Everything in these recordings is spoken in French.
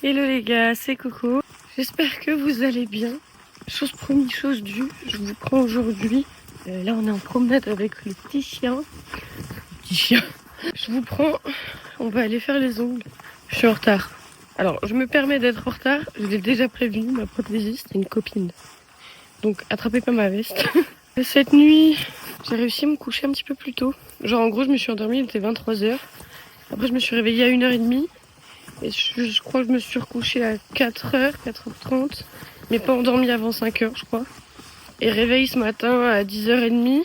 Hello les gars, c'est Coco. J'espère que vous allez bien. Chose promise, chose due, je vous prends aujourd'hui. Là on est en promenade avec le petit chien. Je vous prends, on va aller faire les ongles. Je suis en retard. Alors je me permets d'être en retard, je l'ai déjà prévu, ma prothésiste c'est une copine. Donc attrapez pas ma veste. Cette nuit, j'ai réussi à me coucher un petit peu plus tôt. Genre en gros je me suis endormie, il était 23h. Après je me suis réveillée à 1h30. Et je crois que je me suis recouchée à 4h, 4h30, mais pas endormie avant 5h, je crois. Et réveil ce matin à 10h30,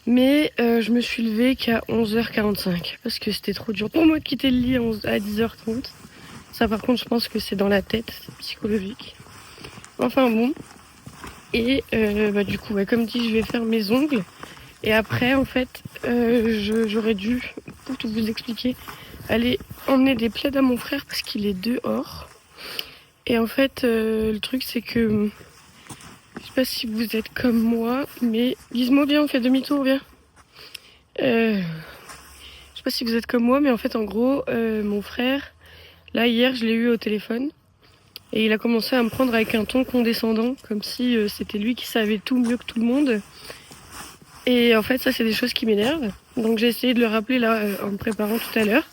mais je me suis levée qu'à 11h45, parce que c'était trop dur pour moi de quitter le lit à 10h30. Ça par contre, je pense que c'est dans la tête, c'est psychologique. Enfin bon. Et du coup, comme dit, je vais faire mes ongles. Et après, en fait, j'aurais dû, pour tout vous expliquer, aller emmener des plaids à mon frère parce qu'il est dehors. Et en fait, le truc c'est que, je sais pas si vous êtes comme moi, mais Gizmo, viens, on fait demi-tour, viens. Je sais pas si vous êtes comme moi, mais en fait, en gros, mon frère, là, hier, je l'ai eu au téléphone. Et il a commencé à me prendre avec un ton condescendant, comme si c'était lui qui savait tout mieux que tout le monde. Et en fait, ça, c'est des choses qui m'énervent. Donc j'ai essayé de le rappeler là, en me préparant tout à l'heure.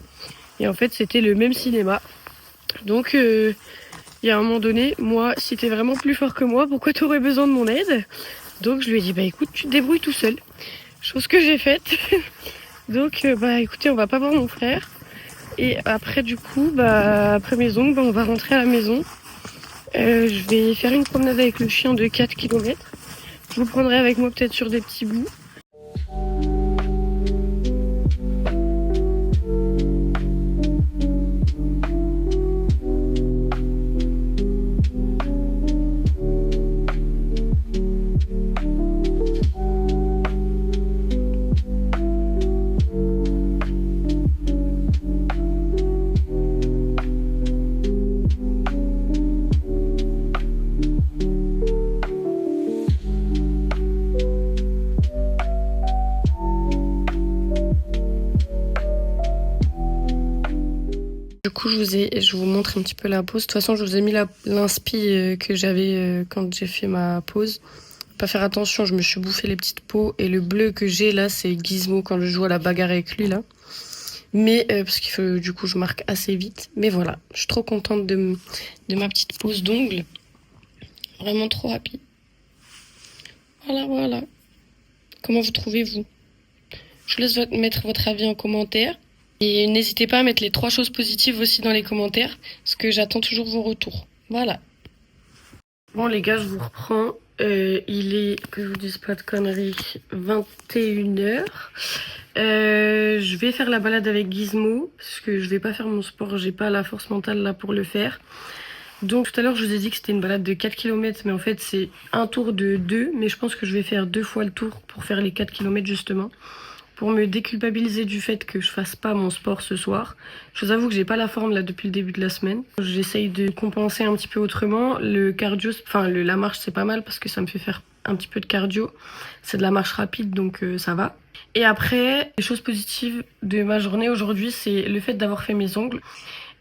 Et en fait, c'était le même cinéma. Donc, il y a un moment donné, moi, si t'es vraiment plus fort que moi, pourquoi t'aurais besoin de mon aide? Donc, je lui ai dit, écoute, tu te débrouilles tout seul. Chose que j'ai faite. Donc, écoutez, on va pas voir mon frère. Et après, du coup, après mes ongles, on va rentrer à la maison. Je vais faire une promenade avec le chien de 4 km. Je vous prendrai avec moi peut-être sur des petits bouts. Du coup, je vous montre un petit peu la pause. De toute façon, je vous ai mis l'inspi que j'avais quand j'ai fait ma pause. Pas faire attention, je me suis bouffé les petites peaux. Et le bleu que j'ai là, c'est Gizmo quand je joue à la bagarre avec lui là. Mais parce qu'il faut, du coup, je marque assez vite. Mais voilà, je suis trop contente de ma petite pause d'ongles. Vraiment trop happy. Voilà. Comment vous trouvez-vous? Je vous laisse mettre votre avis en commentaire. Et n'hésitez pas à mettre les 3 choses positives aussi dans les commentaires, parce que j'attends toujours vos retours. Voilà. Bon les gars, je vous reprends. Il est, que je vous dise pas de conneries, 21h. Je vais faire la balade avec Gizmo, parce que je vais pas faire mon sport, j'ai pas la force mentale là pour le faire. Donc tout à l'heure je vous ai dit que c'était une balade de 4 km, mais en fait c'est un tour de 2, mais je pense que je vais faire 2 fois le tour pour faire les 4 km justement. Pour me déculpabiliser du fait que je fasse pas mon sport ce soir. Je vous avoue que j'ai pas la forme là depuis le début de la semaine. J'essaye de compenser un petit peu autrement. Le cardio, la marche c'est pas mal parce que ça me fait faire un petit peu de cardio. C'est de la marche rapide donc ça va. Et après, les choses positives de ma journée aujourd'hui, c'est le fait d'avoir fait mes ongles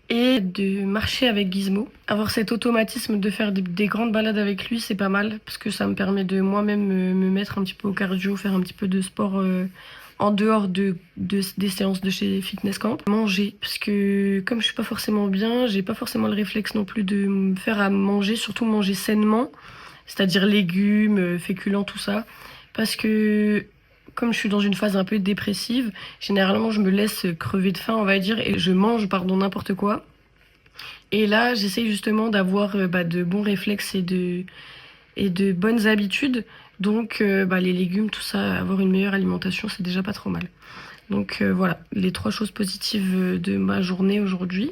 et de marcher avec Gizmo. Avoir cet automatisme de faire des grandes balades avec lui, c'est pas mal parce que ça me permet de moi-même me mettre un petit peu au cardio, faire un petit peu de sport en dehors des séances de chez Fitness Camp. Manger, parce que comme je suis pas forcément bien, j'ai pas forcément le réflexe non plus de me faire à manger, surtout manger sainement, c'est-à-dire légumes, féculents, tout ça. Parce que comme je suis dans une phase un peu dépressive, généralement je me laisse crever de faim, on va dire, et je mange, n'importe quoi. Et là, j'essaye justement d'avoir de bons réflexes et de bonnes habitudes. Donc les légumes, tout ça, avoir une meilleure alimentation, c'est déjà pas trop mal. Donc voilà, les 3 choses positives de ma journée aujourd'hui.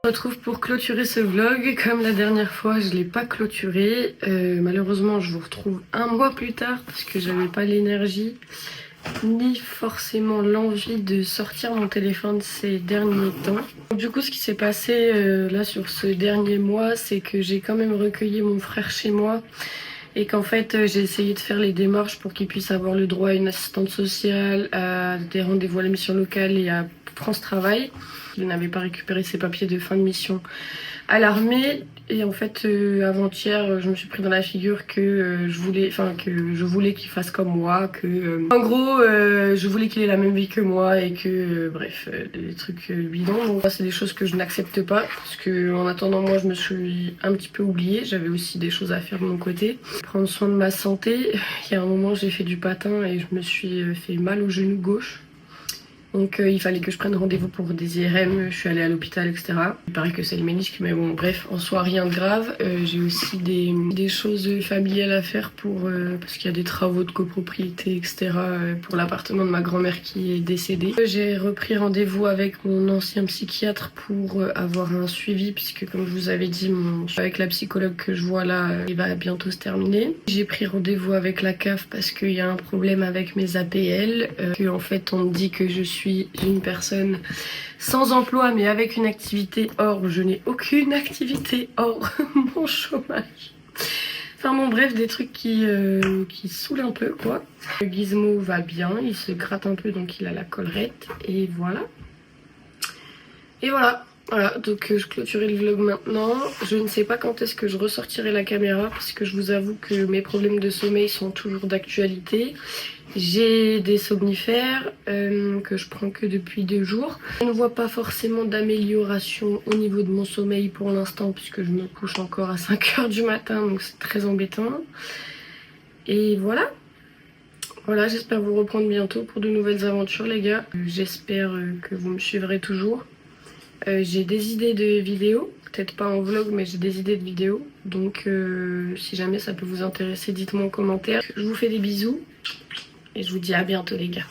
On se retrouve pour clôturer ce vlog. Comme la dernière fois, je ne l'ai pas clôturé. Malheureusement, je vous retrouve un mois plus tard parce que j'avais pas l'énergie ni forcément l'envie de sortir mon téléphone ces derniers temps. Du coup, ce qui s'est passé là sur ce dernier mois, c'est que j'ai quand même recueilli mon frère chez moi et qu'en fait j'ai essayé de faire les démarches pour qu'il puisse avoir le droit à une assistante sociale, à des rendez-vous à la mission locale et à France Travail. Il n'avait pas récupéré ses papiers de fin de mission à l'armée et en fait avant-hier je me suis pris dans la figure que je voulais qu'il fasse comme moi, en gros je voulais qu'il ait la même vie que moi et que bref des trucs bidons. Donc c'est des choses que je n'accepte pas parce que en attendant moi je me suis un petit peu oubliée, j'avais aussi des choses à faire de mon côté, prendre soin de ma santé. Il y a un moment j'ai fait du patin et je me suis fait mal au genou gauche. Donc il fallait que je prenne rendez-vous pour des IRM, je suis allée à l'hôpital, etc. Il paraît que c'est le ménisque, mais bon bref, en soi rien de grave. J'ai aussi des choses familiales à faire parce qu'il y a des travaux de copropriété, etc. Pour l'appartement de ma grand-mère qui est décédée. J'ai repris rendez-vous avec mon ancien psychiatre pour avoir un suivi, puisque comme je vous avais dit, avec la psychologue que je vois là, il va bientôt se terminer. J'ai pris rendez-vous avec la CAF parce qu'il y a un problème avec mes APL, que en fait on me dit que je suis une personne sans emploi mais avec une activité. Or je n'ai aucune activité hors mon chômage. Enfin bon bref, des trucs qui saoulent un peu quoi. Gizmo va bien, il se gratte un peu donc il a la collerette et voilà. Et voilà. Voilà, donc je clôturais le vlog maintenant. Je ne sais pas quand est-ce que je ressortirai la caméra parce que je vous avoue que mes problèmes de sommeil sont toujours d'actualité. J'ai des somnifères que je prends que depuis 2 jours. Je ne vois pas forcément d'amélioration au niveau de mon sommeil pour l'instant puisque je me couche encore à 5 h du matin, donc c'est très embêtant. Et voilà. Voilà, j'espère vous reprendre bientôt pour de nouvelles aventures les gars. J'espère que vous me suivrez toujours. J'ai des idées de vidéos, peut-être pas en vlog mais j'ai des idées de vidéos. Donc si jamais ça peut vous intéresser, dites-moi en commentaire. Je vous fais des bisous et je vous dis à bientôt les gars.